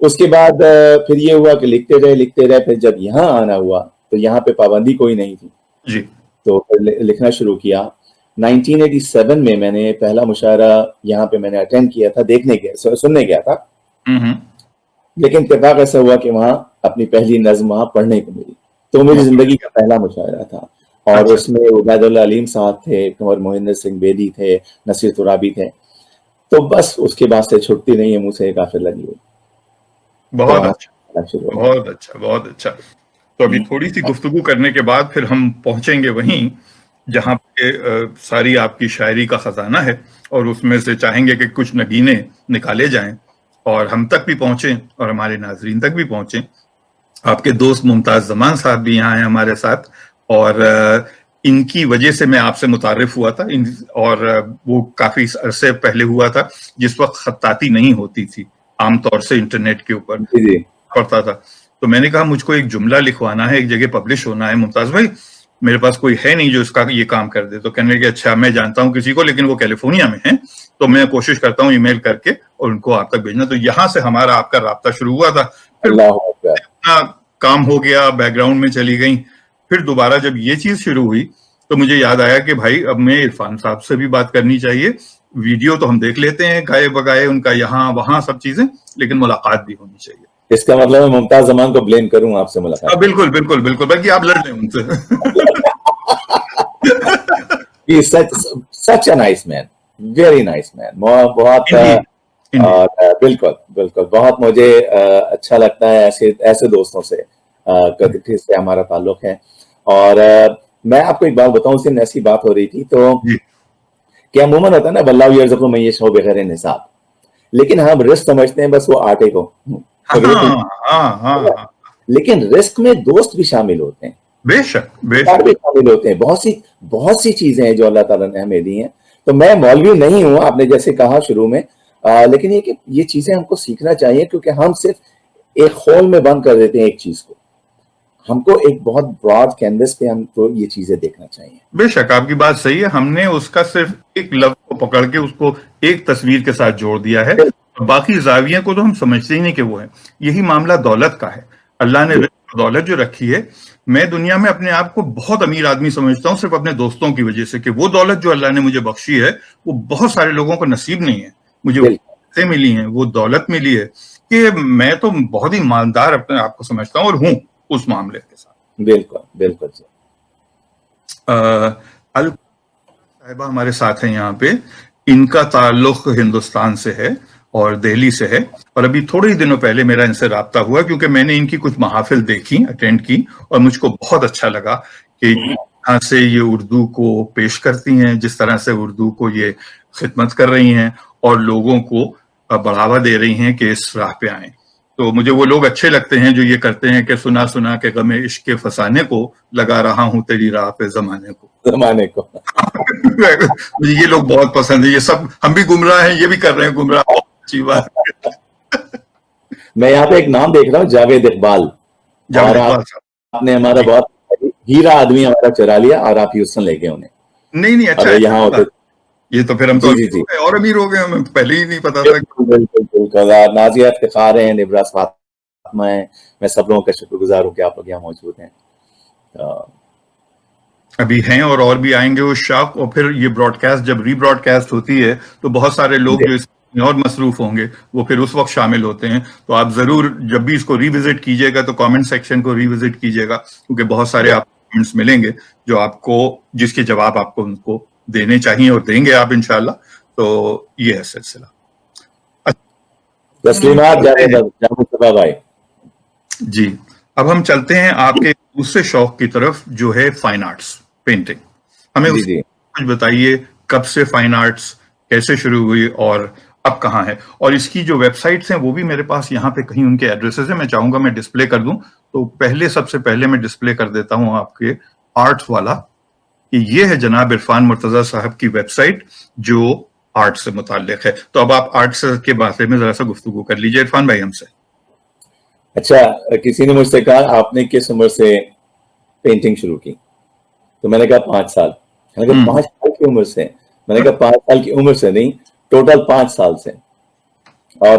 اس کے بعد پھر یہ ہوا کہ لکھتے رہے. پھر جب یہاں آنا ہوا تو یہاں پہ پابندی کوئی نہیں تھی جی تو پھر لکھنا شروع کیا. 1987 میں میں نے پہلا مشاعرہ یہاں پہ میں نے اٹینڈ کیا تھا, سننے گیا تھا. لیکن اتفاق ایسا ہوا کہ وہاں اپنی پہلی نظم وہاں پڑھنے کو ملی. تو میری زندگی کا پہلا مشاعرہ تھا, اور اس میں عبید اللہ علیم صاحب تھے, کنور مہندر سنگھ بیدی تھے, نصیر ترابی تھے. تو بس اس کے بعد سے چھٹتی نہیں ہے منہ سے کافر لگی ہوئی. بہت اچھا بہت اچھا. تو ابھی تھوڑی سی گفتگو کرنے کے بعد پھر ہم پہنچیں گے وہیں جہاں پہ ساری آپ کی شاعری کا خزانہ ہے, اور اس میں سے چاہیں گے کہ کچھ نگینے نکالے جائیں اور ہم تک بھی پہنچیں اور ہمارے ناظرین تک بھی پہنچیں. آپ کے دوست ممتاز زمان صاحب بھی یہاں ہیں ہمارے ساتھ, اور ان کی وجہ سے میں آپ سے متعارف ہوا تھا, اور وہ کافی عرصے پہلے ہوا تھا جس وقت خطاطی نہیں ہوتی تھی, عام طور سے انٹرنیٹ کے اوپر پڑھتا تھا. تو میں نے کہا مجھ کو ایک جملہ لکھوانا ہے, ایک جگہ پبلش ہونا ہے ممتاز بھائی, میرے پاس کوئی ہے نہیں جو اس کا یہ کام کر دے. تو کہنے لگے اچھا میں جانتا ہوں کسی کو, لیکن وہ کیلیفورنیا میں ہیں, تو میں کوشش کرتا ہوں ای میل کر کے اور ان کو آپ تک بھیجنا. تو یہاں سے ہمارا آپ کا رابطہ شروع ہوا تھا. پھر کام ہو گیا, بیک گراؤنڈ میں چلی گئی. پھر دوبارہ جب یہ چیز شروع ہوئی تو مجھے یاد آیا کہ بھائی اب میں عرفان صاحب سے بھی بات کرنی چاہیے. ویڈیو تو ہم دیکھ لیتے ہیں گائے بگائے ان کا یہاں وہاں سب چیزیں, لیکن ملاقات بھی ہونی چاہیے. اس کا مطلب میں ممتاز زمان کو بلیم کروں آپ سے ملاقات. بالکل بالکل بالکل, بلکہ آپ لڑ لیں ان سے. Such a nice man, very nice man, بہت بالکل بالکل, بہت مجھے اچھا لگتا ہے ایسے دوستوں سے ہمارا تعلق ہے. اور میں آپ کو ایک بات بتاؤں, اس دن ایسی بات ہو رہی تھی تو کہ عموماً ہوتا ہے نا واللہ یرزقو من یشاء بغیر حساب, لیکن ہم رزق سمجھتے ہیں بس وہ آٹے کو, لیکن رزق میں دوست بھی شامل ہوتے ہیں, بے شک بھی شامل ہوتے ہیں. بہت سی چیزیں ہیں جو اللہ تعالیٰ نے ہمیں دی ہیں. تو میں مولوی نہیں ہوں آپ نے جیسے کہا شروع میں, لیکن یہ کہ یہ چیزیں ہم کو سیکھنا چاہیے, کیونکہ ہم صرف ایک خول میں بند کر دیتے ہیں ایک چیز کو. ہم کو ایک بہت براڈ کینوس پہ ہم کو یہ چیزیں دیکھنا چاہیے. بے شک آپ کی بات صحیح ہے. ہم نے اس کا صرف ایک لفظ کو پکڑ کے اس کو ایک تصویر کے ساتھ جوڑ دیا ہے, باقی زاویے کو تو ہم سمجھتے ہی نہیں کہ وہ ہے. یہی معاملہ دولت کا ہے. اللہ نے دولت جو رکھی ہے, میں دنیا میں اپنے آپ کو بہت امیر آدمی سمجھتا ہوں صرف اپنے دوستوں کی وجہ سے, کہ وہ دولت جو اللہ نے مجھے بخشی ہے وہ بہت سارے لوگوں کو نصیب نہیں ہے. مجھے ملی ہیں, وہ دولت ملی ہے, کہ میں تو بہت ہی مالدار اپنے آپ کو سمجھتا ہوں اور ہوں اس معاملے کے ساتھ. بالکل بالکل. صاحبہ ہمارے ساتھ ہیں یہاں پہ, ان کا تعلق ہندوستان سے ہے اور دہلی سے ہے, اور ابھی تھوڑے ہی دنوں پہلے میرا ان سے رابطہ ہوا کیونکہ میں نے ان کی کچھ محافل دیکھی, اٹینڈ کی, اور مجھ کو بہت اچھا لگا کہ یہاں سے یہ اردو کو پیش کرتی ہیں, جس طرح سے اردو کو یہ خدمت کر رہی ہیں اور لوگوں کو بڑھاوا دے رہی ہیں کہ اس راہ پہ آئیں. تو مجھے وہ لوگ اچھے لگتے ہیں جو یہ کرتے ہیں کہ سنا سنا کے غم عشق کے فسانے کو لگا رہا ہوں تیری راہ پہ زمانے کو. مجھے یہ لوگ بہت پسند ہے. یہ سب ہم بھی گمراہ ہیں, یہ بھی کر رہے ہیں گمراہ, بہت اچھی بات. میں یہاں پہ ایک نام دیکھ رہا ہوں, جاوید اقبال. آپ نے ہمارا بہت ہیرا آدمی ہمارا چرا لیا اور آپ ہیوسٹن لے گئے انہیں. نہیں اچھا یہاں ہوتے, یہ تو پھر ہم تو اور امیر ہو گئے, ہمیں پہلے ہی نہیں پتا تھا. بالکل. نازیہ افتخار ہیں, نبراس فاطمہ ہیں, میں سب لوگوں کا شکر گزار ہوں کہ آپ لوگ یہاں موجود ہیں. ابھی ہیں اور بھی آئیں گے اس شاخ. اور پھر یہ براڈ کاسٹ جب ری براڈ کاسٹ ہوتی ہے تو بہت سارے لوگ جو اس میں اور مصروف ہوں گے وہ پھر اس وقت شامل ہوتے ہیں. تو آپ ضرور جب بھی اس کو ری وزٹ کیجیے گا تو کامنٹ سیکشن کو ری وزٹ کیجیے گا, کیونکہ بہت سارے آپ کامنٹس ملیں گے جو آپ کو, جس کے جواب آپ کو ان کو دینے چاہیے اور دیں گے آپ انشاءاللہ. تو یہ ہے سلسلہ. بھائی جی, اب ہم چلتے ہیں آپ کے دوسرے شوق کی طرف جو ہے فائن آرٹس, پینٹنگ. ہمیں کچھ بتائیے کب سے فائن آرٹس کیسے شروع ہوئی اور اب کہاں ہے, اور اس کی جو ویب سائٹس ہیں وہ بھی میرے پاس یہاں پہ کہیں ان کے ایڈریسز ہیں, میں چاہوں گا میں ڈسپلے کر دوں. تو سب سے پہلے میں ڈسپلے کر دیتا ہوں آپ کے آرٹس والا, کہ یہ ہے جناب عرفان مرتضیٰ صاحب کی ویب سائٹ جو آرٹ سے متعلق ہے. تو اب آپ آرٹ کے بارے میں ذرا سا گفتگو کر لیجیے عرفان بھائی ہم سے. اچھا, کسی نے مجھ سے کہا آپ نے کس عمر سے پینٹنگ شروع کی, تو میں نے کہا 5 سال. میں نے کہا 5 سال کی عمر سے؟ میں نے کہا 5 سال کی عمر سے نہیں, ٹوٹل 5 سال سے. اور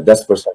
10%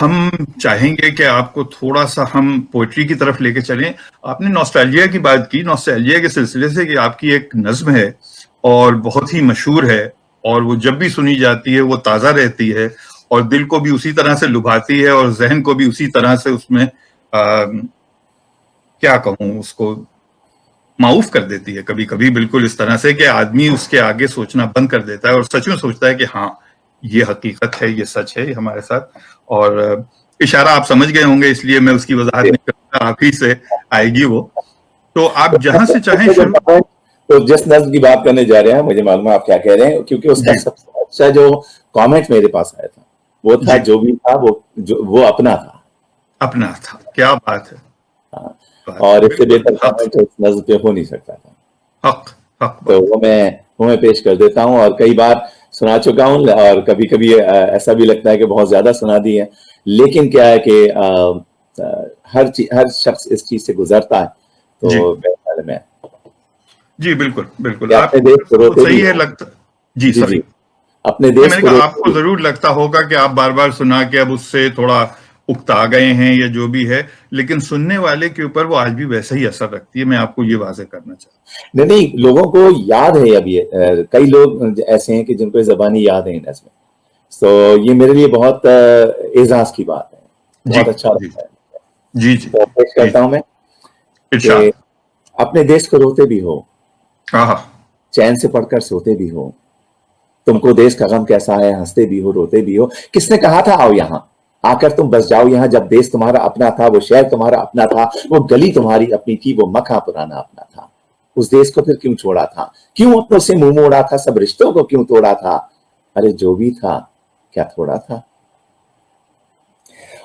ہم چاہیں گے کہ آپ کو تھوڑا سا ہم پوئٹری کی طرف لے کے چلیں. آپ نے نوسٹالجیا کی بات کی، نوسٹالجیا کے سلسلے سے کہ آپ کی ایک نظم ہے اور بہت ہی مشہور ہے، اور وہ جب بھی سنی جاتی ہے وہ تازہ رہتی ہے اور دل کو بھی اسی طرح سے لبھاتی ہے اور ذہن کو بھی اسی طرح سے اس میں کیا کہوں، اس کو معاف کر دیتی ہے کبھی کبھی، بالکل اس طرح سے کہ آدمی اس کے آگے سوچنا بند کر دیتا ہے اور سچ میں سوچتا ہے کہ ہاں یہ حقیقت ہے، یہ سچ ہے، یہ ہمارے ساتھ. اور اشارہ آپ سمجھ گئے ہوں گے، اس لیے میں اس کی وضاحت نہیں کرتا، آپ ہی سے آئے گی وہ. تو آپ جہاں سے چاہیں شروع. تو جس نظم کی بات کرنے جا رہے ہیں مجھے معلوم ہے آپ کیا کہہ رہے ہیں، کیونکہ اس کا جی سب سے اچھا جو کامنٹ میرے پاس آیا تھا وہ تھا جی جو بھی تھا وہ اپنا تھا. اپنا تھا، کیا بات ہے، ہاں، بات ہے، اور اس سے بالکل بہتر حق کامنٹ اس نظم پہ ہو نہیں سکتا تھا. حق حق تو بات. وہ میں پیش کر دیتا ہوں، اور کئی بار سنا چکا ہوں، اور کبھی کبھی ایسا بھی لگتا ہے کہ بہت زیادہ سنا دی ہے. لیکن کیا ہے کہ ہر شخص اس چیز سے گزرتا ہے. تو جی میرے خیال میں جی بالکل بالکل، کہ آپ اپنے دیش کو کو روتے بھی صحیح ہے ہو. لگتا. جی جی سوری، جی، اپنے میں دیش نے کو کہا آپ روتے کو بھی. ضرور لگتا ہوگا کہ آپ بار بار سنا کے اب اس سے تھوڑا اکتا گئے ہیں یا جو بھی ہے، لیکن سننے والے کے اوپر وہ آج بھی ویسا ہی اثر رکھتی ہے. میں آپ کو یہ واضح کرنا چاہتا نہیں، لوگوں کو یاد ہے اب. یہ کئی لوگ ایسے ہیں کہ جن کو زبانی یاد ہے نظم. تو یہ میرے لیے بہت اعزاز کی بات ہے، ہوں. جی بہت اچھا جی لگتا ہے. جی جی تو پیش جی کرتا ہوں میں کہ ارشاد. اپنے دیش کو روتے بھی ہو، ہاں چین سے پڑھ کر سوتے بھی ہو. تم کو دیش کا غم کیسا ہے، ہنستے بھی ہو روتے بھی ہو. کس نے کہا تھا آؤ یہاں، آ کر تم بس جاؤ یہاں. جب دیش تمہارا اپنا تھا، وہ شہر تمہارا اپنا تھا، وہ گلی تمہاری اپنی تھی، وہ مکہ پرانا اپنا تھا. اس دیش کو پھر کیوں چھوڑا تھا، کیوں اپنوں سے منہ موڑا تھا، سب رشتوں کو کیوں توڑا تھا. ارے جو بھی تھا کیا تھوڑا تھا.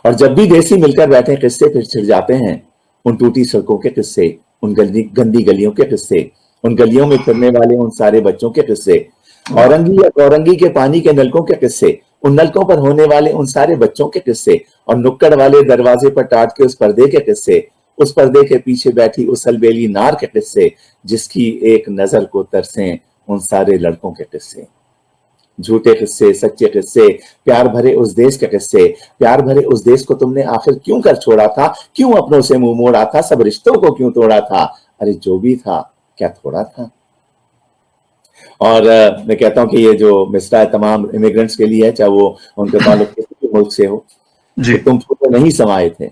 اور جب بھی دیسی مل کر بیٹھے قصے پھر چھڑ جاتے ہیں. ان ٹوٹی سڑکوں کے قصے، ان گندی گلیوں کے قصے، ان گلیوں میں پھرنے والے ان سارے بچوں کے قصے، اورنگی یا اورنگی کے پانی کے نلکوں کے قصے، ان نلکوں پر ہونے والے ان سارے بچوں کے قصے، اور نکڑ والے دروازے پر ٹاٹ کے اس پردے کے قصے، اس پردے کے پیچھے بیٹھی اس البیلی نار کے قصے، جس کی ایک نظر کو ترسیں ان سارے لڑکوں کے قصے. جھوٹے قصے، سچے قصے، پیار بھرے اس دیش کے قصے. پیار بھرے اس دیش کو تم نے آخر کیوں کر چھوڑا تھا، کیوں اپنوں سے منہ موڑا تھا، سب رشتوں کو کیوں توڑا تھا. ارے جو بھی تھا کیا تھوڑا تھا. اور میں کہتا ہوں کہ یہ جو مصرع ہے تمام امیگرنٹس کے لیے ہے، چاہے وہ ان کے تعلق کسی بھی ملک سے ہو، جی. کہ تم پھولے نہیں سمائے تھے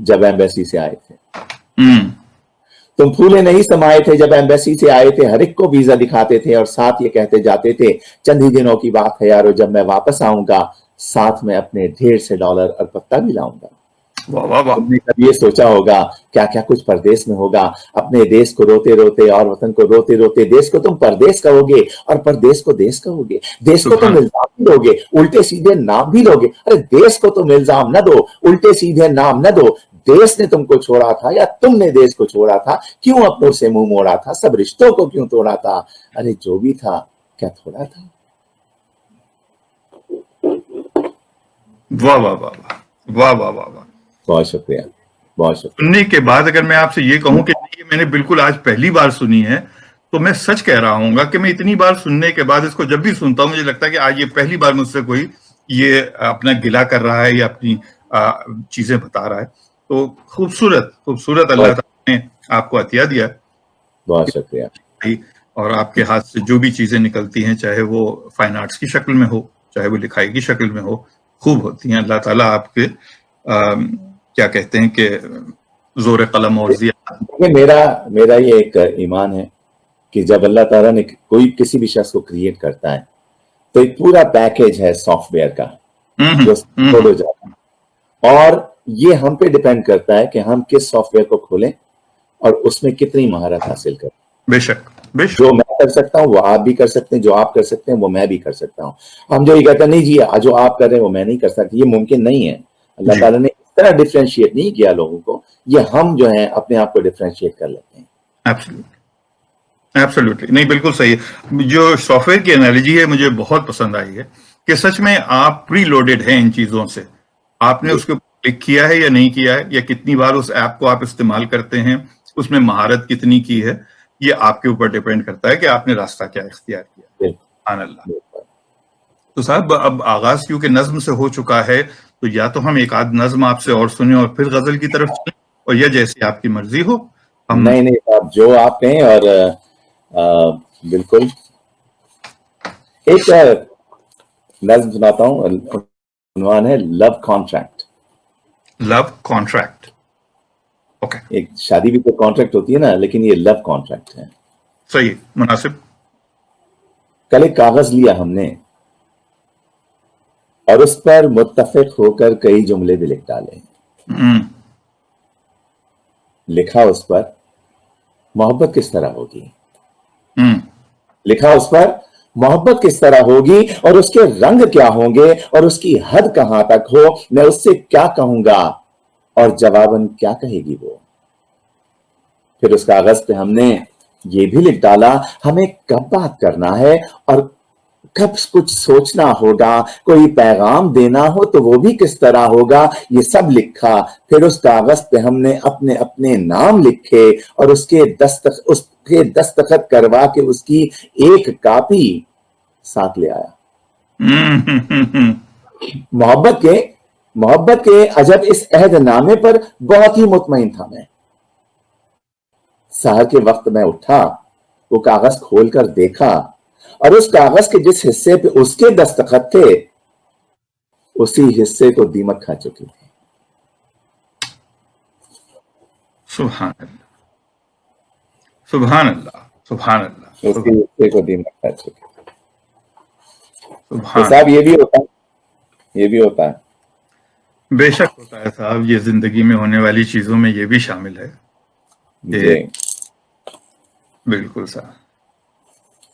جب ایمبیسی سے آئے تھے. تم پھولے نہیں سمائے تھے جب ایمبیسی سے آئے تھے. ہر ایک کو ویزا دکھاتے تھے اور ساتھ یہ کہتے جاتے تھے چند ہی دنوں کی بات ہے یارو، جب میں واپس آؤں گا ساتھ میں اپنے ڈھیر سے ڈالر اور پتہ بھی لاؤں گا. واہ واہ واہ. تم نے کبھی یہ سوچا ہوگا کیا کیا کچھ پردیس میں ہوگا. اپنے دیش کو روتے روتے اور وطن کو روتے روتے دیش کو تم پردیس کہو گے اور پردیس کو دیش کہو گے. دیش کو تم سبحان. الزام بھی دو گے، الٹے سیدھے نام بھی لو گے. ارے دیش کو تم الزام نہ دو، الٹے سیدھے نام نہ دو. دیش نے تم کو چھوڑا تھا یا تم نے دیش کو چھوڑا تھا، کیوں اپنوں سے منہ موڑا تھا، سب رشتوں کو کیوں توڑا تھا. ارے جو بھی تھا کیا تھوڑا تھا. واہ واہ واہ واہ واہ واہ واہ. بہت شکریہ، بہت شکریہ. سننے کے بعد اگر میں آپ سے یہ کہوں کہ یہ میں نے بالکل آج پہلی بار سنی ہے، تو میں سچ کہہ رہا ہوں گا کہ میں اتنی بار سننے کے بعد اس کو جب بھی سنتا ہوں مجھے لگتا ہے کہ آج یہ پہلی بار مجھ سے کوئی یہ اپنا گلہ کر رہا ہے یا اپنی چیزیں بتا رہا ہے. تو خوبصورت خوبصورت اللہ تعالیٰ نے آپ کو عطیہ دیا. بہت شکریہ. اور آپ کے ہاتھ سے جو بھی چیزیں نکلتی ہیں، چاہے وہ فائن آرٹس کی شکل میں ہو، چاہے وہ لکھائی کی شکل میں ہو، خوب ہوتی ہیں. اللہ تعالیٰ آپ کے کیا کہتے ہیں کہ زور قلم اور میرا یہ ایک ایمان ہے کہ جب اللہ تعالیٰ نے کوئی کسی بھی شخص کو کریٹ کرتا ہے تو ایک پورا پیکیج ہے سافٹ ویئر کا جو لوڈ ہو جاتا ہے، اور یہ ہم پہ ڈیپینڈ کرتا ہے کہ ہم کس سافٹ ویئر کو کھولیں اور اس میں کتنی مہارت حاصل کریں. بے شک بے شک. جو میں کر سکتا ہوں وہ آپ بھی کر سکتے ہیں، جو آپ کر سکتے ہیں وہ میں بھی کر سکتا ہوں. ہم جو یہ کہتے ہیں نہیں جی جو آپ کر رہے ہیں وہ میں نہیں کر سکتا، یہ ممکن نہیں ہے. اللہ تعالیٰ نے اس طرح ڈفرینشیٹ نہیں کیا لوگوں کو، یہ ہم جو ہیں اپنے آپ کو ڈفرینشیٹ کر لیتے ہیں. ایبسلیوٹلی نہیں، بالکل صحیح ہے. جو سافٹ ویئر کی انالوجی ہے مجھے بہت پسند آئی ہے کہ سچ میں آپ پری لوڈڈ ہیں ان چیزوں سے. آپ نے اس کو کلک کیا ہے یا نہیں کیا ہے، یا کتنی بار اس ایپ کو آپ استعمال کرتے ہیں، اس میں مہارت کتنی کی ہے، یہ آپ کے اوپر ڈیپینڈ کرتا ہے کہ آپ نے راستہ کیا اختیار کیا. سبحان اللہ. تو صاحب اب آغاز کیونکہ نظم سے ہو چکا ہے تو یا تو ہم ایک آدھ نظم آپ سے اور سنیں اور پھر غزل کی طرف چلیں، اور یا جیسی آپ کی مرضی ہو ہم. نہیں آپ جو آپ کہیں. اور بالکل ایک نظم سناتا ہوں، عنوان ہے لو کانٹریکٹ. لو کانٹریکٹ. اوکے. ایک شادی بھی تو کانٹریکٹ ہوتی ہے نا، لیکن یہ لو کانٹریکٹ ہے. صحیح، مناسب. کل ایک کاغذ لیا ہم نے اور اس پر متفق ہو کر کئی جملے بھی لکھ ڈالے. لکھا اس پر محبت کس طرح ہوگی. لکھا اس پر محبت کس طرح ہوگی اور اس کے رنگ کیا ہوں گے اور اس کی حد کہاں تک ہو، میں اس سے کیا کہوں گا اور جواباً کیا کہے گی وہ. پھر اس کاغذ پہ ہم نے یہ بھی لکھ ڈالا ہمیں کب بات کرنا ہے اور کب کچھ سوچنا ہوگا، کوئی پیغام دینا ہو تو وہ بھی کس طرح ہوگا، یہ سب لکھا. پھر اس کاغذ پہ ہم نے اپنے اپنے نام لکھے اور اس کے دستخط کروا کے اس کی ایک کاپی ساتھ لے آیا. محبت کے عجب اس عہد نامے پر بہت ہی مطمئن تھا میں. سحر کے وقت میں اٹھا، وہ کاغذ کھول کر دیکھا اور اس کاغذ کے جس حصے پہ اس کے دستخط تھے اسی حصے کو دیمک کھا چکی تھی. سبحان اللہ، سبحان اللہ، سبحان اللہ. اس کے حصے کو دیمک کھا چکی تھی. سبحان. صاحب یہ بھی ہوتا ہے، یہ بھی ہوتا ہے. بے شک ہوتا ہے صاحب، یہ زندگی میں ہونے والی چیزوں میں یہ بھی شامل ہے. جی بالکل صاحب.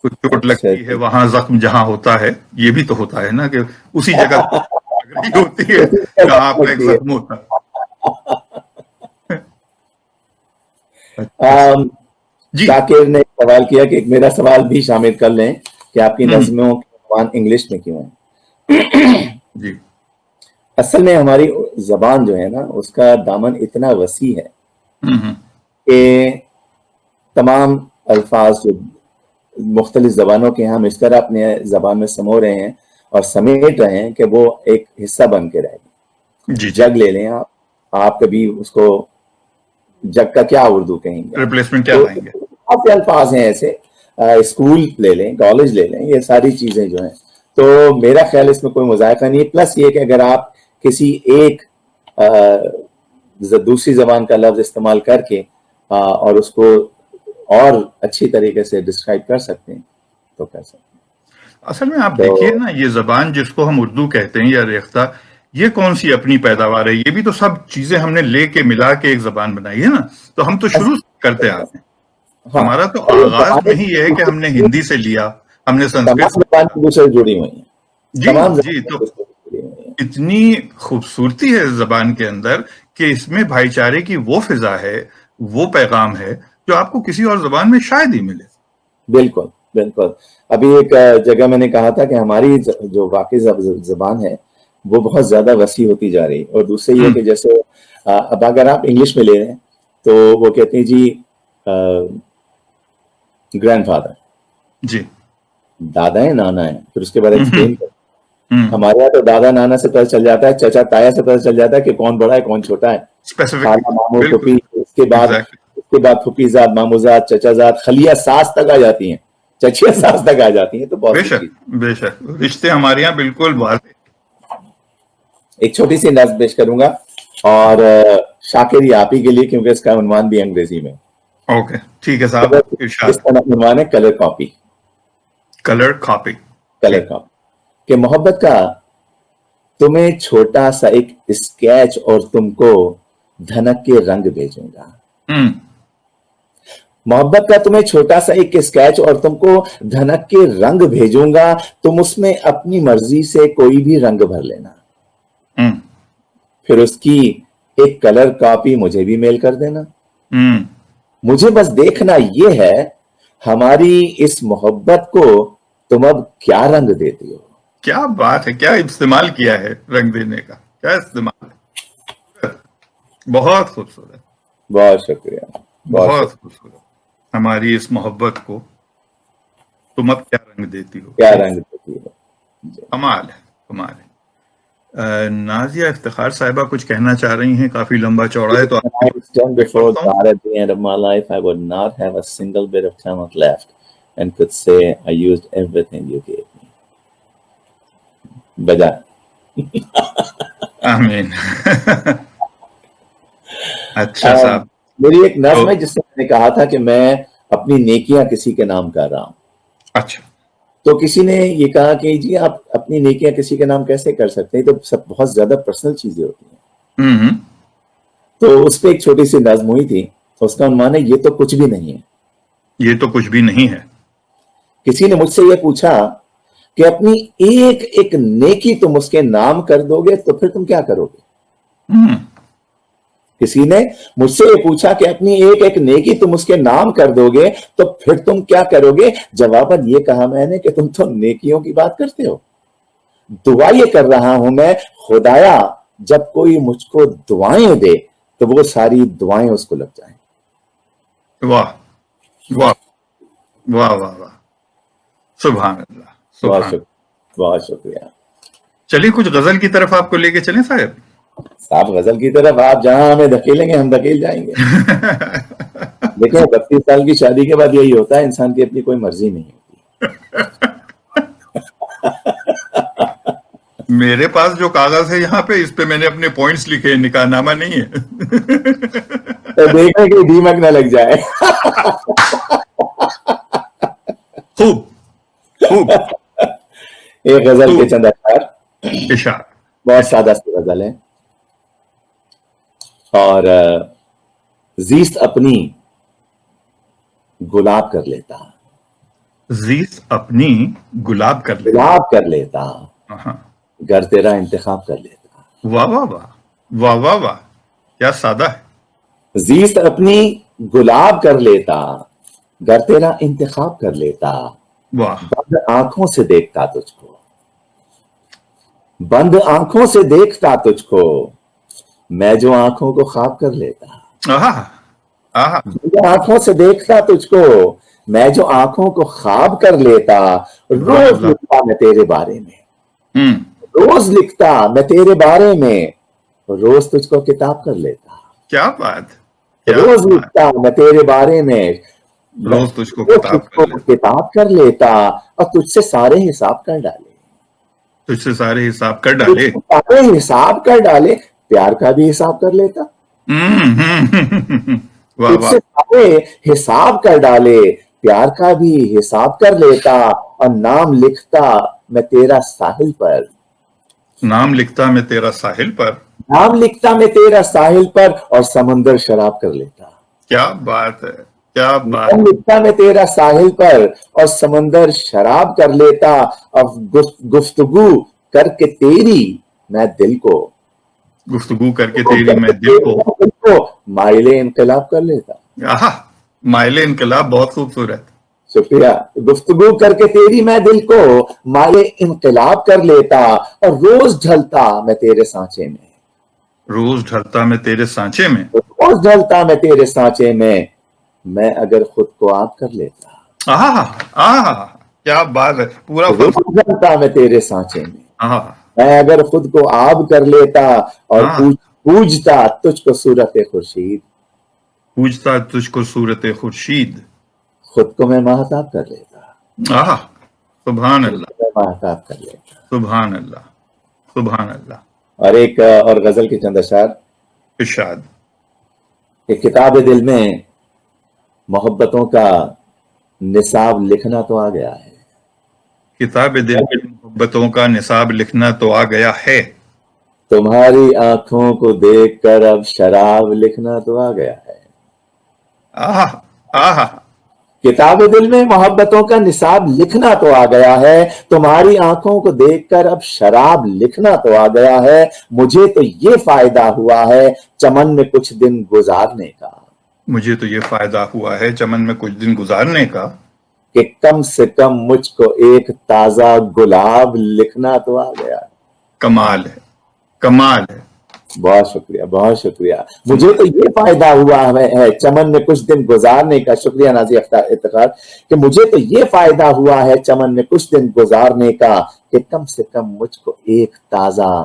کچھ چوٹ اچھا لگتی ہے وہاں زخم جہاں ہوتا ہے، یہ بھی تو ہوتا ہے نا کہ اسی جگہ ہوتی ہے جہاں آپ کا ایک زخم ہوتا ہے. جی شاکر نے سوال کیا کہ میرا سوال بھی شامل کر لیں کہ آپ کی نظموں کے عنوان انگلش میں کیوں ہیں. جی اصل میں ہماری زبان جو ہے نا اس کا دامن اتنا وسیع ہے کہ تمام الفاظ جو مختلف زبانوں کے ہم اس طرح اپنے زبان میں سمو رہے ہیں اور سمیٹ رہے ہیں کہ وہ ایک حصہ بن کے رہے گی. جی جگ لے لیں آپ کبھی اس کو جگ کا کیا اردو کہیں گے، ریپلیسمنٹ کیا لائیں گے. بہت سے الفاظ ہیں ایسے. اسکول لے لیں، کالج لے لیں، یہ ساری چیزیں جو ہیں. تو میرا خیال اس میں کوئی مذائقہ نہیں ہے. پلس یہ کہ اگر آپ کسی ایک دوسری زبان کا لفظ استعمال کر کے اور اس کو اور اچھی طریقے سے ڈسکرائب کر سکتے ہیں تو کر سکتے ہیں. اصل میں آپ دیکھیے نا، یہ زبان جس کو ہم اردو کہتے ہیں یا ریختہ، یہ کون سی اپنی پیداوار ہے؟ یہ بھی تو سب چیزیں ہم نے لے کے ملا کے ایک زبان بنائی ہے نا. تو ہم تو شروع کرتے آتے ہیں. ہمارا تو آغاز میں ہی یہ ہے کہ ہم نے ہندی سے لیا، ہم نے سنسکرت سے لیا. دوسرے جڑی ہوئی ہیں. جی تو اتنی خوبصورتی ہے زبان کے اندر کہ اس میں بھائی چارے کی وہ فضا ہے، وہ پیغام ہے جو آپ کو کسی اور زبان میں شاید ہی ملے. بالکل بالکل. ابھی ایک جگہ میں نے کہا تھا کہ ہماری جو واقعی زبان ہے وہ بہت زیادہ وسیع ہوتی جا رہی. اور دوسرے یہ کہ جیسے اب اگر آپ انگلش میں لے رہے ہیں تو وہ کہتے ہیں جی گرینڈ فادر، جی دادا ہے نانا ہے، پھر اس کے بعد ایکسپلین کرتے. ہمارے یہاں تو دادا نانا سے پتہ چل جاتا ہے، چچا تایا سے پتہ چل جاتا ہے کہ کون بڑا ہے کون چھوٹا ہے. خالہ ماموں پھوپھی، اس کے بعد پھوپھی زاد، ماموں زاد، چچا زاد، خلیہ ساس تک آ جاتی ہیں، چچیا ساس تک آ جاتی ہیں. تو بہت بے شک بے شک رشتے ہمارے یہاں بالکل واضح. ایک چھوٹی سی نظم پیش کروں گا اور شاکر یہ آپ ہی کے لیے کیونکہ اس کا عنوان بھی انگریزی میں. اوکے ٹھیک ہے صاحب، ارشاد. اس کا عنوان ہے colour copy. Colour copy. Colour copy کہ محبت کا تمہیں چھوٹا سا ایک اسکیچ اور تم کو دھنک کے رنگ بھیجوں گا. محبت کا تمہیں چھوٹا سا ایک اسکیچ اور تم کو دھنک کے رنگ بھیجوں گا. تم اس میں اپنی مرضی سے کوئی بھی رنگ بھر لینا، پھر اس کی ایک کلر کاپی مجھے بھی میل کر دینا. مجھے بس دیکھنا یہ ہے ہماری اس محبت کو تم اب کیا رنگ دیتی ہو. کیا بات ہے، کیا استعمال کیا ہے رنگ دینے کا، کیا استعمال ہے. بہت خوبصورت. بہت شکریہ. بہت خوبصورت. ہماری اس محبت کو تم اب کیا رنگ دیتی ہو. کیا رنگ دیتی ہو. کمال ہے، کمال ہے. نازیہ افتخار صاحبہ کچھ کہنا چاہ رہی ہیں, کافی لمبا چوڑا ہے تو When I was 10 before God at the end of my life, I would not have a single bit of talent left and could say I used everything you gave me. بجا آمین. اچھا صاحب, میری ایک نظم ہے جس سے میں نے کہا تھا کہ میں اپنی نیکیاں کسی کے نام کر رہا ہوں. اچھا, تو کسی نے یہ کہا کہ جی آپ اپنی نیکیاں کسی کے نام کیسے کر سکتے ہیں, تو سب بہت زیادہ پرسنل چیزیں ہوتی ہیں. تو اس پہ ایک چھوٹی سی نظم ہوئی تھی, اس کا عنوان ہے یہ تو کچھ بھی نہیں ہے. یہ تو کچھ بھی نہیں ہے. کسی نے مجھ سے یہ پوچھا کہ اپنی ایک ایک نیکی تم اس کے نام کر دو گے تو پھر تم کیا کرو گے. کسی نے مجھ سے یہ پوچھا کہ اپنی ایک ایک نیکی تم اس کے نام کر دو گے تو پھر تم کیا کرو گے. جواباً یہ کہا میں نے کہ تم تو نیکیوں کی بات کرتے ہو. دعا یہ کر رہا ہوں میں, خدایا جب کوئی مجھ کو دعائیں دے تو وہ ساری دعائیں اس کو لگ جائیں. واہ واہ واہ واہ واہ, سبحان اللہ, بہت شکریہ. چلیے کچھ غزل کی طرف آپ کو لے کے چلیں صاحب. صاحب غزل کی طرف آپ جہاں ہمیں دھکیلیں گے ہم دھکیل جائیں گے. دیکھیں 32 سال کی شادی کے بعد یہی ہوتا ہے, انسان کی اپنی کوئی مرضی نہیں ہوتی. میرے پاس جو کاغذ ہے یہاں پہ, اس پہ میں نے اپنے پوائنٹس لکھے, نکاح نامہ نہیں ہے. تو دیکھیں کہ دیمک نہ لگ جائے. خوب خوب. ایک غزل کے چند اشعار, اشعار بہت سادہ سی غزل ہے. اور زیست اپنی گلاب کر لیتا, زیست اپنی گلاب کر لیتا, گلاب کر لیتا, گر تیرا انتخاب کر لیتا. واہ واہ واہ واہ واہ واہ, کیا سادہ ہے. زیست اپنی گلاب کر لیتا, گر تیرا انتخاب کر لیتا. واہ, بند آنکھوں سے دیکھتا تجھ کو, بند آنکھوں سے دیکھتا تجھ کو, میں جو آنکھوں کو خواب کر لیتا. بند آنکھوں سے دیکھتا تجھ کو, میں جو آنکھوں کو خواب کر لیتا. روز لکھتا میں تیرے بارے میں, روز لکھتا میں تیرے بارے میں, روز تجھ کو کتاب کر لیتا. کیا بات, روز لکھتا میں تیرے بارے میں, روز تجھ کو کتاب کر لیتا, اور تجھ سے سارے حساب کر ڈالے. تجھ سے سارے حساب کر ڈالے, سارے حساب کر ڈالے. پیار کا بھی حساب کر لیتا, تجھ سے سارے حساب کر ڈالے. پیار کا بھی حساب کر لیتا, اور نام لکھتا میں تیرا ساحل پر, نام لکھتا میں تیرا ساحل پر, نام لکھتا میں تیرا ساحل پر, اور سمندر شراب کر لیتا. کیا بات ہے, کیا بات. نام لکھتا میں تیرا ساحل پر, اور سمندر شراب کر لیتا. اب گفتگو کر کے تیری میں دل کو, گفتگو کر کے تیری میں دل کو مائل انقلاب کر لیتا. مائل انقلاب بہت خوبصورت. شکریہ. گفتگو کر کے تیری میں دل کو مائل انقلاب کر لیتا, اور روز ڈھلتا میں تیرے سانچے میں, روز ڈھلتا میں تیرے سانچے میں, روز ڈھلتا میں تیرے سانچے میں اگر خود کو آپ کر لیتا. کیا بات ہے, پورا روز ڈھلتا میں تیرے سانچے میں اگر خود کو آب کر لیتا, اور پوجتا تجھ کو صورت خورشید, پوجتا تجھ کو صورت خورشید, خود کو میں مہتاب کر لیتا. سبحان اللہ, مہتاب کر لیتا. سبحان اللہ, سبحان اللہ. اور ایک اور غزل کے چند اشعار. ارشاد. ایک کتاب دل میں محبتوں کا نصاب لکھنا تو آ گیا ہے, کتاب دل میں محبتوں کا نصاب لکھنا تو آ گیا ہے. تمہاری آنکھوں کو دیکھ کر اب شراب لکھنا تو آ گیا ہے. کتاب دل میں محبتوں کا نصاب لکھنا تو آ گیا ہے. تمہاری آنکھوں کو دیکھ کر اب شراب لکھنا تو آ گیا ہے. مجھے تو یہ فائدہ ہوا ہے چمن میں کچھ دن گزارنے کا, مجھے تو یہ فائدہ ہوا ہے چمن میں کچھ دن گزارنے کا, کہ کم سے کم مجھ کو ایک تازہ گلاب لکھنا تو آ گیا. کمال ہے, کمال ہے. بہت شکریہ, بہت شکریہ. مجھے تو یہ فائدہ ہوا ہے چمن میں کچھ دن گزارنے کا. شکریہ نازیہ افتخار, کہ مجھے تو یہ فائدہ ہوا ہے چمن میں کچھ دن گزارنے کا, کہ کم سے کم مجھ کو ایک تازہ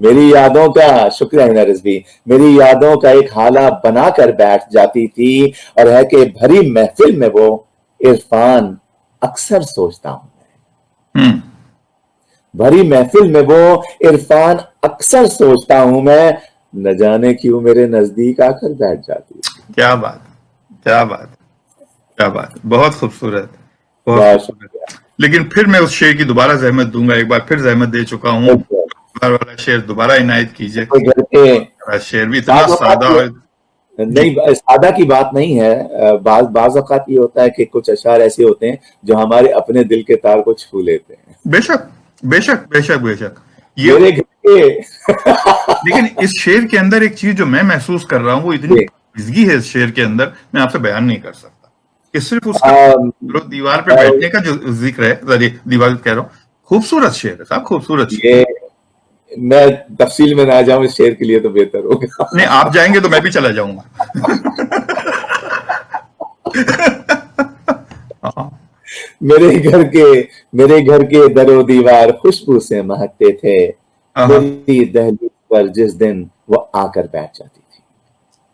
میری یادوں کا شکریہ ہے رضوی، میری یادوں کا ایک حالہ بنا کر بیٹھ جاتی تھی، اور ہے کہ بھری محفل میں وہ عرفان اکثر سوچتا ہوں، ہوں، بھری محفل میں وہ عرفان اکثر سوچتا ہوں میں، نہ جانے کیوں میرے نزدیک آ کر بیٹھ جاتی ہے۔ کیا بات، کیا بات، کیا بات، بہت خوبصورت، بہت بہت خوبصورت۔ شکریہ۔ لیکن پھر میں اس شعر کی دوبارہ زحمت دوں گا، ایک بار پھر زحمت دے چکا ہوں، دوبارہ والا شعر دوبارہ عنایت کیجیے۔ میرے گھر کے شعر بھی اتنا بعض اوقات سادہ اور جی، نہیں، سادہ کی بات نہیں ہے، بعض اوقات یہ ہوتا ہے کہ کچھ اشعار ایسے ہوتے ہیں جو ہمارے اپنے دل کے تار کو چھو لیتے ہیں۔ بے شک، بے شک، بے شک، بے شک۔ یہ میرے گھر کے لیکن اس شعر کے اندر ایک چیز جو میں محسوس کر رہا ہوں، وہ اتنی پاکیزگی ہے اس شعر کے اندر، میں آپ سے بیان نہیں کر سکتا کہ صرف اس کا دیوار پہ بیٹھنے کا جو ذکر ہے، دیوار کہہ رہا ہوں، خوبصورت شعر ہے صاحب، خوبصورت شعر۔ یہ میں تفصیل میں نہ جاؤں اس شعر کے لیے تو بہتر ہوگا۔ نہیں، آپ جائیں گے تو میں بھی چلا جاؤں گا۔ ہاں، میرے گھر کے در و دیوار خوشبو سے مہکتے تھے، میری دہلیز پر جس دن وہ آ کر بیٹھ جاتی تھی۔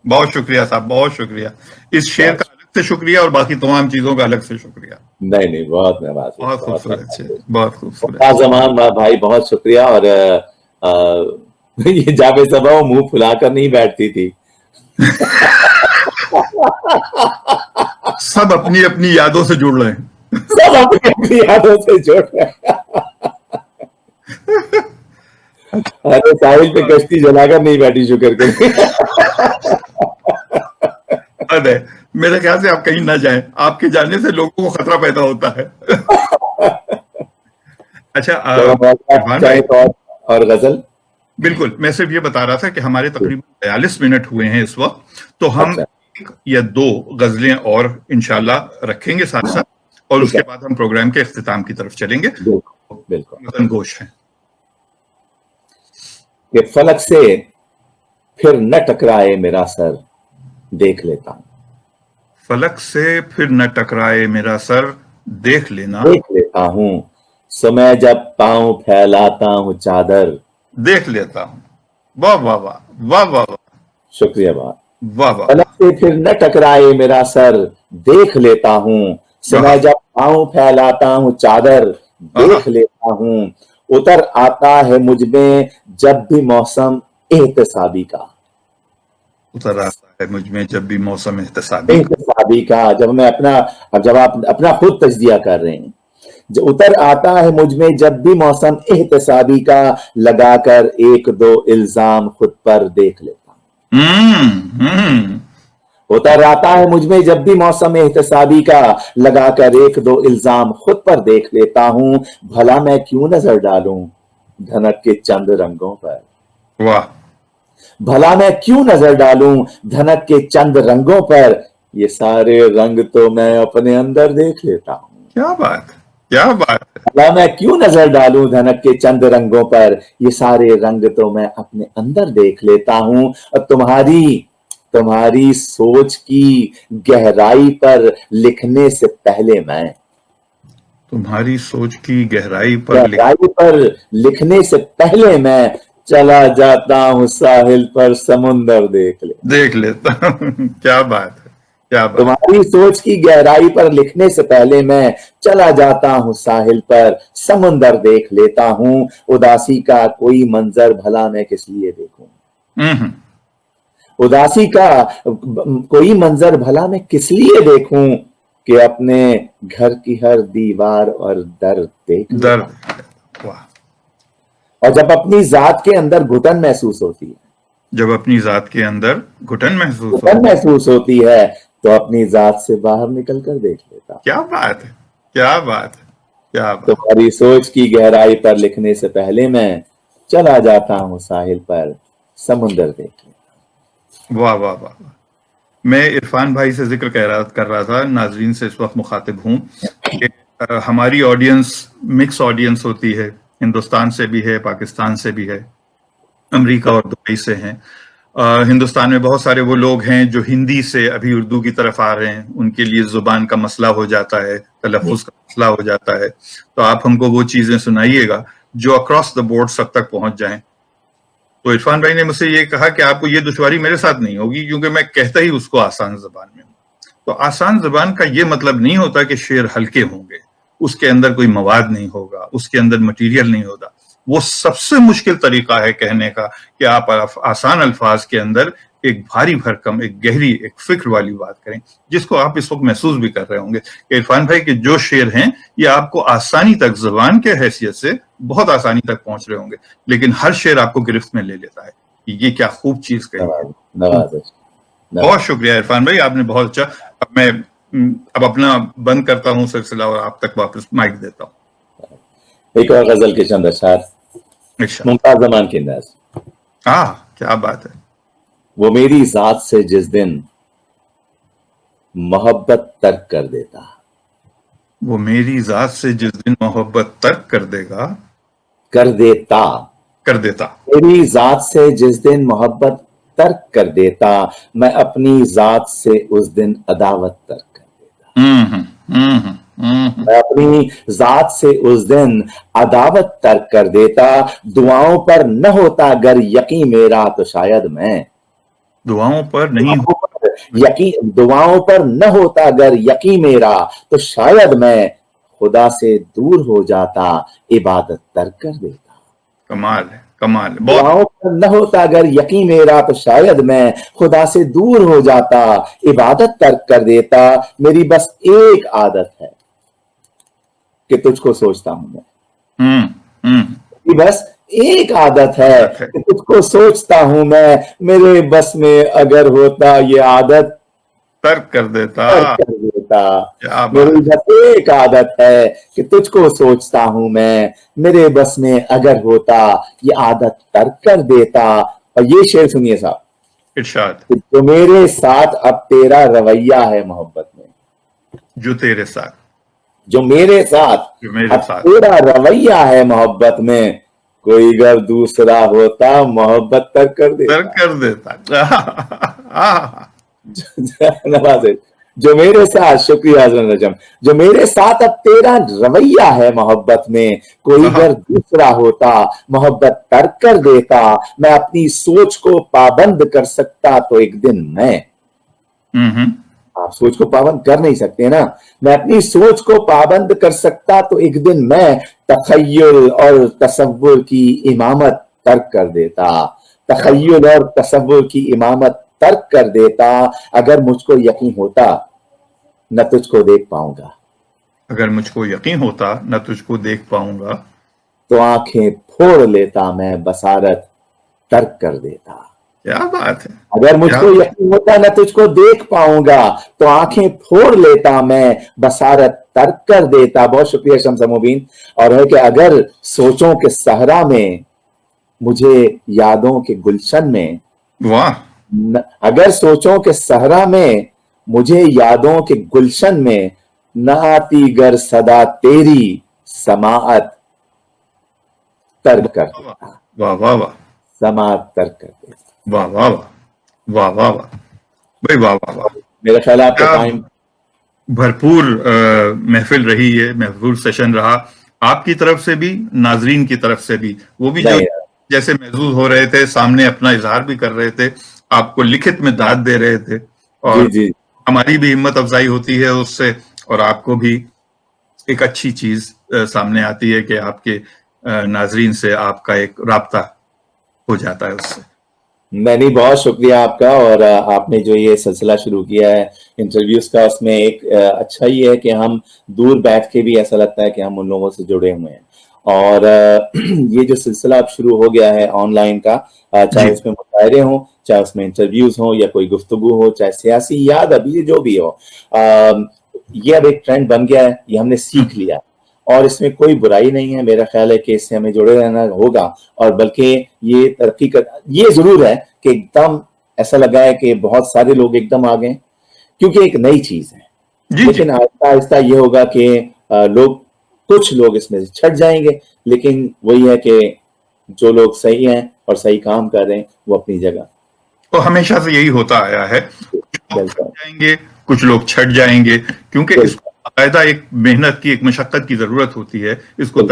بہت شکریہ صاحب، بہت شکریہ۔ اس شعر کا الگ سے شکریہ اور باقی تمام چیزوں کا الگ سے شکریہ۔ نہیں بہت نوازش، بہت خوبصورت شعر، بہت خوبصورت۔ زمان بھائی بہت شکریہ۔ اور یہ جاوید صبا وہ منہ پھلا کر نہیں بیٹھتی تھی، سب اپنی اپنی یادوں سے جڑ رہے ہیں، سب اپنی اپنی یادوں سے جڑ رہے ہیں۔ ارے ساحل پہ کشتی جلا کر نہیں بیٹھی، شکر کریں۔ ارے میرے خیال سے آپ کہیں نہ جائیں، آپ کے جانے سے لوگوں کو خطرہ پیدا ہوتا ہے۔ اچھا عرفان بھائی، اور غزل بالکل، میں صرف یہ بتا رہا تھا کہ ہمارے تقریباً 42 منٹ ہوئے ہیں اس وقت، تو ہم ایک یا دو غزلیں اور انشاءاللہ رکھیں گے ساتھ ساتھ، اور اس کے بعد ہم پروگرام کے اختتام کی طرف چلیں گے۔ بالکل گوش ہے کہ فلک سے پھر نہ ٹکرائے میرا سر، دیکھ لیتا ہوں، فلک سے پھر نہ ٹکرائے میرا سر، دیکھ لینا، دیکھ لیتا ہوں، سو میں جب پاؤں پھیلاتا ہوں چادر، دیکھ لیتا ہوں۔ واہ واہ واہ، واہ واہ واہ، شکریہ بات۔ واہ واہ، فلک سے پھر نہ ٹکرائے میرا سر، دیکھ لیتا ہوں، سو میں جب پاؤں پھیلاتا ہوں چادر، دیکھ لیتا ہوں، اتر آتا ہے مجھ میں جب بھی موسم احتسابی کا، اتر آتا ہے مجھ میں جب بھی موسم احتسابی کا، جب آپ اپنا خود تجزیہ کر رہے ہیں، اتر آتا ہے مجھ میں جب بھی موسم احتسابی کا، لگا کر ایک دو الزام خود پر دیکھ لیتا ہوں، اتر آتا ہے مجھ میں جب بھی موسم احتسابی کا، لگا کر ایک دو الزام خود پر دیکھ لیتا ہوں، بھلا میں کیوں نظر ڈالوں دھنک کے چند رنگوں پر، واہ، بھلا میں کیوں نظر ڈالوں دھنک کے چند رنگوں پر، یہ سارے رنگ تو میں اپنے اندر دیکھ لیتا ہوں، کیا بات، کیا بات، بھلا میں کیوں نظر ڈالوں دھنک کے چند رنگوں پر، یہ سارے رنگ تو میں اپنے اندر دیکھ لیتا ہوں، اور تمہاری سوچ کی گہرائی پر لکھنے سے پہلے میں، تمہاری سوچ کی گہرائی پر لکھنے سے پہلے میں چلا جاتا ہوں ساحل پر سمندر دیکھ لیتا ہوں۔ کیا بات ہے، کیا بات، تمہاری سوچ کی گہرائی پر لکھنے سے پہلے میں چلا جاتا ہوں ساحل پر سمندر دیکھ لیتا ہوں، اداسی کا کوئی منظر بھلا میں کس لیے دیکھوں، اداسی کا کوئی منظر بھلا میں کس لیے دیکھوں، کہ اپنے گھر کی ہر دیوار اور در دیکھ واہ، اور جب اپنی ذات کے اندر گھٹن محسوس ہوتی ہے، جب اپنی ذات کے اندر گھٹن محسوس ہوتی ہے تو اپنی ذات سے باہر نکل کر دیکھ لیتا، کیا بات ہے، کیا بات ہے، کیا بات، تمہاری سوچ کی گہرائی پر لکھنے سے پہلے میں چلا جاتا ہوں ساحل پر سمندر دیکھ لیتا، واہ واہ واہ۔ میں عرفان بھائی سے ذکر کر رہا تھا، ناظرین سے اس وقت مخاطب ہوں کہ ہماری آڈینس مکس آڈینس ہوتی ہے، ہندوستان سے بھی ہے، پاکستان سے بھی ہے، امریکہ اور دبئی سے ہیں۔ ہندوستان میں بہت سارے وہ لوگ ہیں جو ہندی سے ابھی اردو کی طرف آ رہے ہیں، ان کے لیے زبان کا مسئلہ ہو جاتا ہے، تلفظ کا مسئلہ ہو جاتا ہے، تو آپ ہم کو وہ چیزیں سنائیے گا جو اکراس دا بورڈ سب تک پہنچ جائیں۔ تو عرفان بھائی نے مجھ سے یہ کہا کہ آپ کو یہ دشواری میرے ساتھ نہیں ہوگی کیونکہ میں کہتا ہی اس کو آسان زبان میں ہوں. تو آسان زبان کا یہ مطلب نہیں ہوتا کہ شعر ہلکے ہوں گے، اس کے اندر کوئی مواد نہیں ہوگا، اس کے اندر مٹیریل نہیں ہوگا. وہ سب سے مشکل طریقہ ہے کہنے کا کہ آپ آسان الفاظ کے اندر ایک بھاری بھرکم، ایک گہری، ایک فکر والی بات کریں، جس کو آپ اس وقت محسوس بھی کر رہے ہوں گے کہ عرفان بھائی کے جو شعر ہیں یہ آپ کو آسانی تک زبان کے حیثیت سے بہت آسانی تک پہنچ رہے ہوں گے، لیکن ہر شعر آپ کو گرفت میں لے لیتا ہے. یہ کیا خوب چیز کہی ہے. بہت شکریہ عرفان بھائی، آپ نے بہت اچھا. اب میں اپنا بند کرتا ہوں سلسلہ اور آپ تک واپس مائک دیتا ہوں. ایک اور غزل کے چند اشعار ممتاز زمان کے انداز. کیا بات ہے. وہ میری ذات سے جس دن محبت ترک کر دیتا، وہ میری ذات سے جس دن محبت ترک کر دیتا، میری ذات سے جس دن محبت ترک کر دیتا، میں اپنی ذات سے اس دن عداوت ترک کر دیتا. میں اپنی ذات سے اس دن عداوت ترک کر دیتا. دعاؤں پر نہ ہوتا اگر یقین میرا تو شاید میں دعاؤں پر نہیں دعاؤں پر نہ ہوتا اگر یقین میرا تو شاید میں خدا سے دور ہو جاتا، عبادت ترک کر دیتا. کمال ہے، کمال ہے. دعاؤں پر نہ ہوتا اگر یقین میرا تو شاید میں خدا سے دور ہو جاتا، عبادت ترک کر دیتا. میری بس ایک عادت ہے کہ تجھ کو سوچتا ہوں میں. بس ایک عادت ہے کہ تجھ کو سوچتا ہوں میں. میرے بس میں اگر ہوتا یہ عادت ترک کر دیتا. میری بس ایک عادت ہے کہ تجھ کو سوچتا ہوں میں. میرے بس میں اگر ہوتا یہ عادت ترک کر دیتا. اور یہ شعر سنیے صاحب، ارشاد. جو میرے ساتھ اب تیرا رویہ ہے محبت میں، جو تیرے ساتھ، جو میرے ساتھ اب تیرا رویہ ہے محبت میں، کوئی اگر دوسرا ہوتا محبت ترک کر دیتا. جو میرے ساتھ، شکریہ حضرت نجم، جو میرے ساتھ اب تیرا رویہ ہے محبت میں، کوئی اگر دوسرا ہوتا محبت ترک کر دیتا. میں اپنی سوچ کو پابند کر سکتا تو ایک دن میں. آپ سوچ کو پابند کر نہیں سکتے نا. میں اپنی سوچ کو پابند کر سکتا تو ایک دن میں تخیل اور تصور کی امامت ترک کر دیتا. تخیل اور تصور کی امامت ترک کر دیتا. اگر مجھ کو یقین ہوتا نہ تجھ کو دیکھ پاؤں گا، اگر مجھ کو یقین ہوتا نہ تجھ کو دیکھ پاؤں گا، تو آنکھیں پھوڑ لیتا میں بصارت ترک کر دیتا. کیا بات ہے. اگر مجھ کو یقین ہوتا نہ تجھ کو دیکھ پاؤں گا تو آنکھیں پھوڑ لیتا میں بصارت ترک کر دیتا. بہت شکریہ شمس مبین. اور ہے کہ اگر سوچوں کے صحرا میں مجھے یادوں کے گلشن میں، اگر سوچوں کے صحرا میں مجھے یادوں کے گلشن میں، نہ آتی گر صدا تیری سماعت ترک کر دیتا. واہ واہ واہ. سماعت ترک کر دیتا. واہ واہ واہ واہ واہ بھائی، واہ واہ واہ. میرا خیال آپ کا ٹائم بھرپور محفل رہی ہے، محفوظ سیشن رہا. آپ کی طرف سے بھی، ناظرین کی طرف سے بھی. وہ بھی جو جیسے محظوظ ہو رہے تھے، سامنے اپنا اظہار بھی کر رہے تھے، آپ کو لکھت میں داد دے رہے تھے، اور ہماری بھی ہمت افزائی ہوتی ہے اس سے، اور آپ کو بھی ایک اچھی چیز سامنے آتی ہے کہ آپ کے ناظرین سے آپ کا ایک رابطہ ہو جاتا ہے اس سے. نہیں، بہت شکریہ آپ کا. اور آپ نے جو یہ سلسلہ شروع کیا ہے انٹرویوز کا، اس میں ایک اچھا یہ ہے کہ ہم دور بیٹھ کے بھی ایسا لگتا ہے کہ ہم ان لوگوں سے جڑے ہوئے ہیں. اور یہ جو سلسلہ اب شروع ہو گیا ہے آن لائن کا، چاہے اس میں مشاعرے ہوں، چاہے اس میں انٹرویوز ہوں، یا کوئی گفتگو ہو، چاہے سیاسی یا ادبی جو بھی ہو، یہ اب ایک ٹرینڈ بن گیا ہے. یہ ہم نے سیکھ لیا، اور اس میں کوئی برائی نہیں ہے. میرا خیال ہے کہ اس سے ہمیں جڑے رہنا ہوگا. اور بلکہ یہ ترقی یہ ضرور ہے کہ ایک دم ایسا لگا ہے کہ بہت سارے لوگ ایک دم آ گئے، کیونکہ ایک نئی چیز ہے. لیکن آہستہ آہستہ یہ ہوگا کہ کچھ لوگ اس میں سے چھٹ جائیں گے. لیکن وہی ہے کہ جو لوگ صحیح ہیں اور صحیح کام کر رہے ہیں وہ اپنی جگہ. تو ہمیشہ سے یہی ہوتا آیا ہے. جائیں گے، کچھ لوگ چھٹ جائیں گے، کیونکہ اس کو باقاعدہ ایک محنت کی، ایک مشقت کی ضرورت ہوتی ہے. اس کو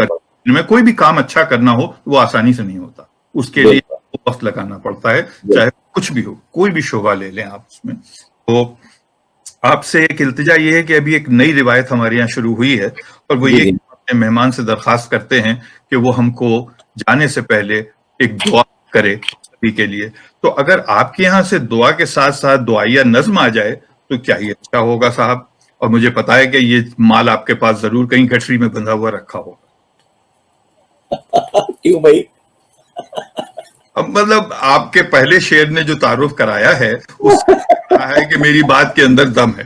میں کوئی بھی کام اچھا کرنا ہو وہ آسانی سے نہیں ہوتا. اس کے لیے وقت لگانا پڑتا ہے، چاہے کچھ بھی ہو، کوئی بھی شعبہ لے لیں آپ اس میں. تو آپ سے ایک التجا یہ ہے کہ ابھی ایک نئی روایت ہمارے یہاں شروع ہوئی ہے، اور وہ یہ کہ اپنے مہمان سے درخواست کرتے ہیں کہ وہ ہم کو جانے سے پہلے ایک دعا کرے سبھی کے لیے. تو اگر آپ کے یہاں سے دعا کے ساتھ ساتھ دعائیہ نظم آ جائے تو کیا یہ اچھا ہوگا صاحب. اور مجھے پتا ہے کہ یہ مال آپ کے پاس ضرور کہیں گٹھری میں بندھا ہوا رکھا ہوگا. کیوں بھائی؟ اب مطلب آپ کے پہلے شعر نے جو تعارف کرایا ہے اس سے کہا ہے کہ میری بات کے اندر دم ہے.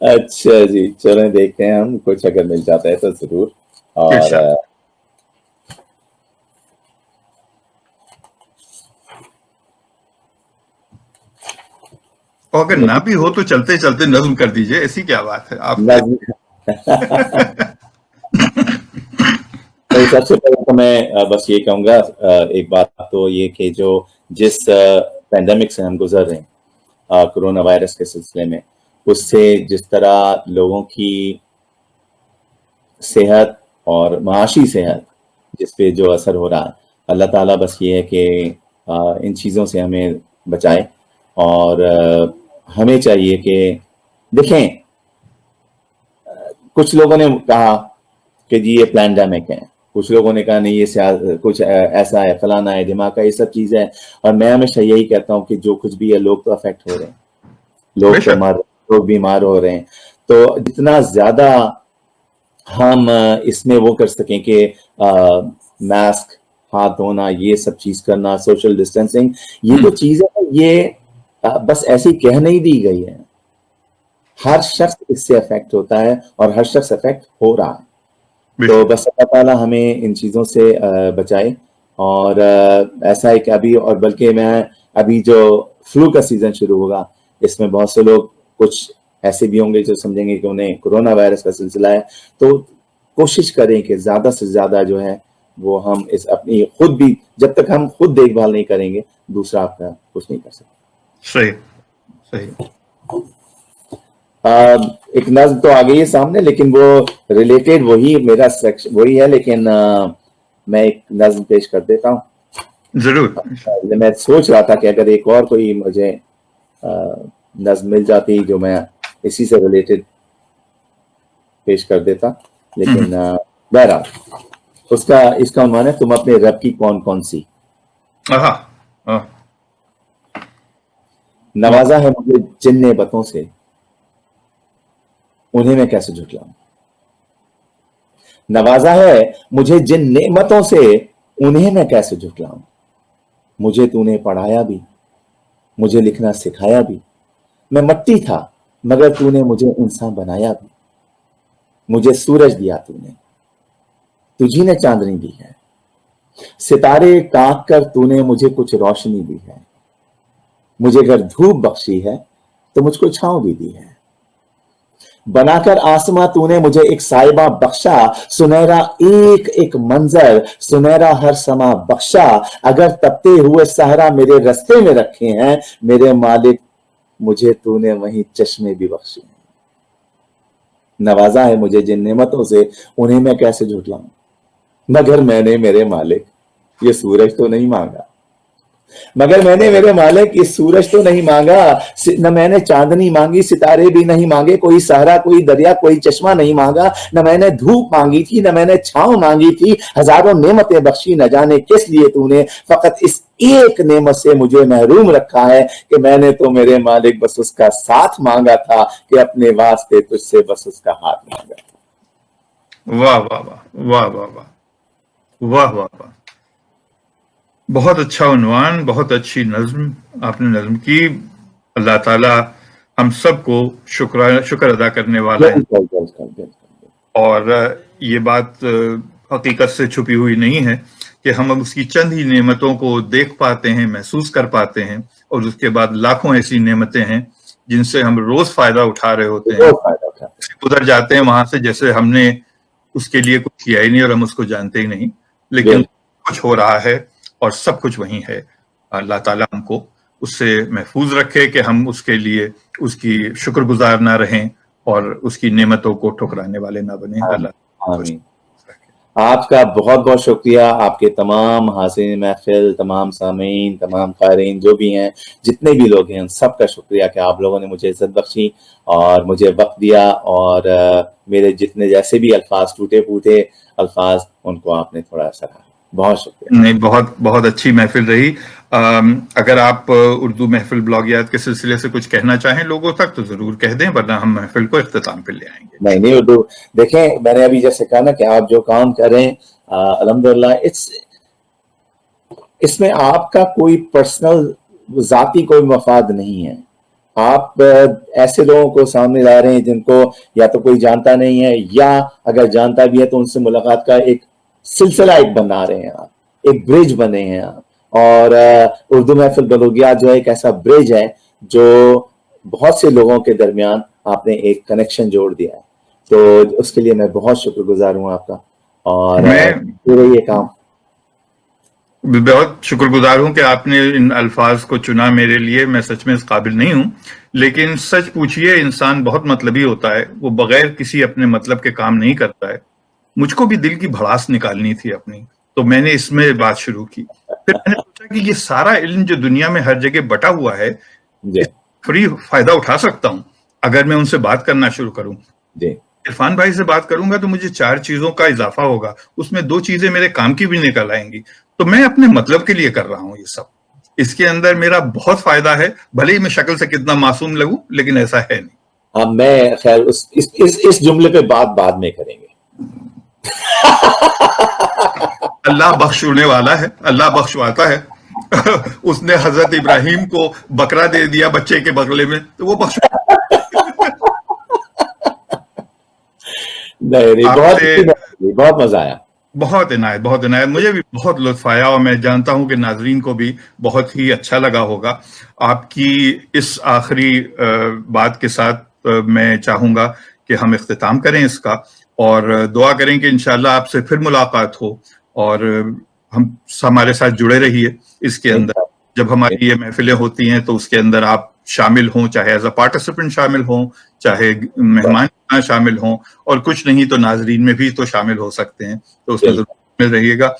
اچھا جی، چلیں دیکھتے ہیں ہم، کچھ اگر مل جاتا ہے تو ضرور. اور اگر نہ بھی ہو تو چلتے چلتے نظم کر دیجئے، ایسی کیا بات ہے آپ. سب سے پہلے تو میں بس یہ کہوں گا، ایک بات تو یہ کہ جو جس پینڈیمک سے ہم گزر رہے ہیں، کرونا وائرس کے سلسلے میں، اس سے جس طرح لوگوں کی صحت اور معاشی صحت جس پہ جو اثر ہو رہا ہے، اللہ تعالیٰ بس یہ ہے کہ ان چیزوں سے ہمیں بچائے. اور ہمیں چاہیے کہ دیکھیں، کچھ لوگوں نے کہا کہ جی یہ پینڈیمک ہے، کچھ لوگوں نے کہا نہیں یہ کچھ ایسا ہے، فلانا ہے، دماغ کا، یہ سب چیز ہے. اور میں ہمیشہ یہی کہتا ہوں کہ جو کچھ بھی ہے، لوگ تو افیکٹ ہو رہے ہیں، لوگ بیمار ہو رہے ہیں. تو جتنا زیادہ ہم اس میں وہ کر سکیں کہ ماسک، ہاتھ دھونا، یہ سب چیز کرنا، سوشل ڈسٹینسنگ، یہ جو چیزیں یہ بس ایسی کہہ نہیں دی گئی ہے. ہر شخص اس سے افیکٹ ہوتا ہے اور ہر شخص افیکٹ ہو رہا ہے. تو بس اللہ تعالیٰ ہمیں ان چیزوں سے بچائے. اور ایسا ہے کہ ابھی، اور بلکہ میں ابھی جو فلو کا سیزن شروع ہوگا، اس میں بہت سے لوگ کچھ ایسے بھی ہوں گے جو سمجھیں گے کہ انہیں کرونا وائرس کا سلسلہ ہے. تو کوشش کریں کہ زیادہ سے زیادہ جو ہے وہ ہم اس اپنی خود بھی، جب تک ہم خود دیکھ بھال نہیں کریں گے، دوسرا آپ کا کچھ نہیں کر سکتا. صحیح. ایک نظم تو آ گئی ہے سامنے، لیکن وہ ریلیٹڈ وہی میرا سیکشن وہی ہے، لیکن میں ایک نظم پیش کر دیتا ہوں. ضرور. میں سوچ رہا تھا کہ اگر ایک اور کوئی مجھے نظم مل جاتی جو میں اسی سے ریلیٹڈ پیش کر دیتا، لیکن بہرحال اس کا عنوان ہے تم اپنے رب کی کون کون سی. نوازا ہے مجھے جن نعمتوں سے، انہیں میں کیسے جھٹلاؤں. نوازا ہے مجھے جن نعمتوں سے، انہیں میں کیسے جھٹلاؤں. مجھے تو نے پڑھایا بھی، مجھے لکھنا سکھایا بھی. میں مٹی تھا مگر تو نے مجھے انسان بنایا بھی. مجھے سورج دیا تو نے، تجھی نے چاندنی دی ہے. ستارے ٹانک کر تو نے مجھے کچھ روشنی دی ہے. مجھے اگر دھوپ بخشی ہے تو مجھ کو چھاؤں بھی دی ہے. بنا کر آسماں تو نے مجھے ایک سائبہ بخشا. سنہرا ایک ایک منظر، سنہرا ہر سما بخشا. اگر تپتے ہوئے صحرا میرے رستے میں رکھے ہیں، میرے مالک مجھے تو نے وہیں چشمے بھی بخشے ہیں. نوازا ہے مجھے جن نعمتوں سے، انہیں میں کیسے جھٹلاؤں. مگر میں نے میرے مالک یہ سورج تو نہیں مانگا. مگر میں نے میرے مالک اس سورج تو نہیں مانگا، نہ میں نے چاندنی مانگی، ستارے بھی نہیں مانگے، کوئی صحرا، کوئی دریا، کوئی چشمہ نہیں مانگا. نہ میں نے دھوپ مانگی تھی، نہ میں نے چھاؤں مانگی تھی. ہزاروں نعمتیں بخشی نہ جانے کس لیے تو نے. فقط اس ایک نعمت سے مجھے محروم رکھا ہے کہ میں نے تو میرے مالک بس اس کا ساتھ مانگا تھا، کہ اپنے واسطے تجھ سے بس اس کا ہاتھ مانگا. واہ واہ واہ واہ واہ واہ واہ واہ واہ. بہت اچھا عنوان، بہت اچھی نظم آپ نے نظم کی. اللہ تعالیٰ ہم سب کو شکر ادا کرنے والا ہے. اور یہ بات حقیقت سے چھپی ہوئی نہیں ہے کہ ہم اب اس کی چند ہی نعمتوں کو دیکھ پاتے ہیں، محسوس کر پاتے ہیں، اور اس کے بعد لاکھوں ایسی نعمتیں ہیں جن سے ہم روز فائدہ اٹھا رہے ہوتے ہیں، گزر جاتے ہیں وہاں سے جیسے ہم نے اس کے لیے کچھ کیا ہی نہیں اور ہم اس کو جانتے ہی نہیں. لیکن کچھ ہو رہا ہے اور سب کچھ وہیں ہے. اللہ تعالیٰ ہم کو اس سے محفوظ رکھے کہ ہم اس کے لیے اس کی شکر گزار نہ رہیں اور اس کی نعمتوں کو ٹھکرانے والے نہ بنیں. اللہ آمین. آپ کا بہت بہت شکریہ. آپ کے تمام حاضرین محفل، تمام سامعین، تمام قارئین جو بھی ہیں، جتنے بھی لوگ ہیں، ان سب کا شکریہ کہ آپ لوگوں نے مجھے عزت بخشی اور مجھے وقت دیا، اور میرے جتنے جیسے بھی الفاظ ٹوٹے پھوٹے الفاظ، ان کو آپ نے تھوڑا سراہا. بہت شکریہ. نہیں، بہت بہت اچھی محفل رہی. اگر آپ اردو محفل بلاگیات کے سلسلے سے کچھ کہنا چاہیں لوگوں تک تو ضرور کہہ دیں، ورنہ ہم محفل کو اختتام پہ لے آئیں گے. نہیں اردو دیکھیں، میں نے ابھی جیسے کہا نا کہ آپ جو کام کریں الحمدللہ، اس میں آپ کا کوئی پرسنل ذاتی کوئی مفاد نہیں ہے. آپ ایسے لوگوں کو سامنے لا رہے ہیں جن کو یا تو کوئی جانتا نہیں ہے، یا اگر جانتا بھی ہے تو ان سے ملاقات کا ایک سلسلہ ایک بنا رہے ہیں آپ، ایک برج بنے ہیں آپ. اور اردو محفل بلوغیات جو ہے ایک ایسا برج ہے جو بہت سے لوگوں کے درمیان آپ نے ایک کنیکشن جوڑ دیا ہے. تو اس کے لیے میں بہت شکر گزار ہوں آپ کا، اور یہ کام بہت شکر گزار ہوں کہ آپ نے ان الفاظ کو چنا میرے لیے. میں سچ میں اس قابل نہیں ہوں، لیکن سچ پوچھئے انسان بہت مطلبی ہوتا ہے، وہ بغیر کسی اپنے مطلب کے کام نہیں کرتا ہے. مجھ کو بھی دل کی بھڑاس نکالنی تھی اپنی، تو میں نے اس میں بات شروع کی. پھر میں نے سوچا کہ یہ سارا علم جو دنیا میں ہر جگہ بٹا ہوا ہے، جی اس فری فائدہ اٹھا سکتا ہوں اگر میں ان سے بات کرنا شروع کروں. جی عرفان بھائی سے بات کروں گا تو مجھے 4 چیزوں کا اضافہ ہوگا، اس میں 2 چیزیں میرے کام کی بھی نکل آئیں گی. تو میں اپنے مطلب کے لیے کر رہا ہوں یہ سب. اس کے اندر میرا بہت فائدہ ہے، بھلے ہی میں شکل سے کتنا معصوم لگوں، لیکن ایسا ہے نہیں. اب میں خیر اس جملے پہ بعد میں کریں گے. اللہ بخشنے والا ہے، اللہ بخشواتا ہے. اس نے حضرت ابراہیم کو بکرا دے دیا بچے کے بغلے میں، تو وہ بخش. نہیں، بہت مزہ آیا. بہت عنایت. مجھے بھی بہت لطف آیا، اور میں جانتا ہوں کہ ناظرین کو بھی بہت ہی اچھا لگا ہوگا. آپ کی اس آخری بات کے ساتھ میں چاہوں گا کہ ہم اختتام کریں اس کا، اور دعا کریں کہ انشاءاللہ آپ سے پھر ملاقات ہو، اور ہمارے ساتھ جڑے رہیے اس کے اندر. جب ہماری یہ محفلیں ہوتی ہیں تو اس کے اندر آپ شامل ہوں، چاہے ایز اے پارٹیسپینٹ شامل ہوں، چاہے مہمان شامل ہوں، اور کچھ نہیں تو ناظرین میں بھی تو شامل ہو سکتے ہیں. تو اس میں ضرور شامل رہیے گا.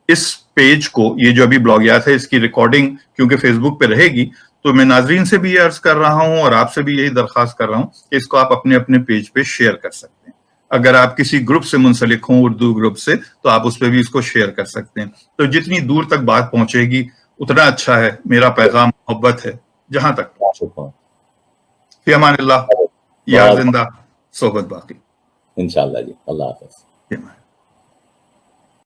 اس پیج کو، یہ جو ابھی بلاگیات ہے، اس کی ریکارڈنگ کیونکہ فیس بک پہ رہے گی، تو میں ناظرین سے بھی یہ عرض کر رہا ہوں اور آپ سے بھی یہی درخواست کر رہا ہوں کہ اس کو آپ اپنے اپنے پیج پہ شیئر کر سکتے ہیں. اگر آپ کسی گروپ سے منسلک ہوں، اردو گروپ سے، تو آپ اس پہ بھی اس کو شیئر کر سکتے ہیں. تو جتنی دور تک بات پہنچے گی اتنا اچھا ہے. میرا پیغام محبت ہے جہاں تک. فی امان اللہ. یا زندہ صحبت باقی. انشاءاللہ جی. اللہ حافظ.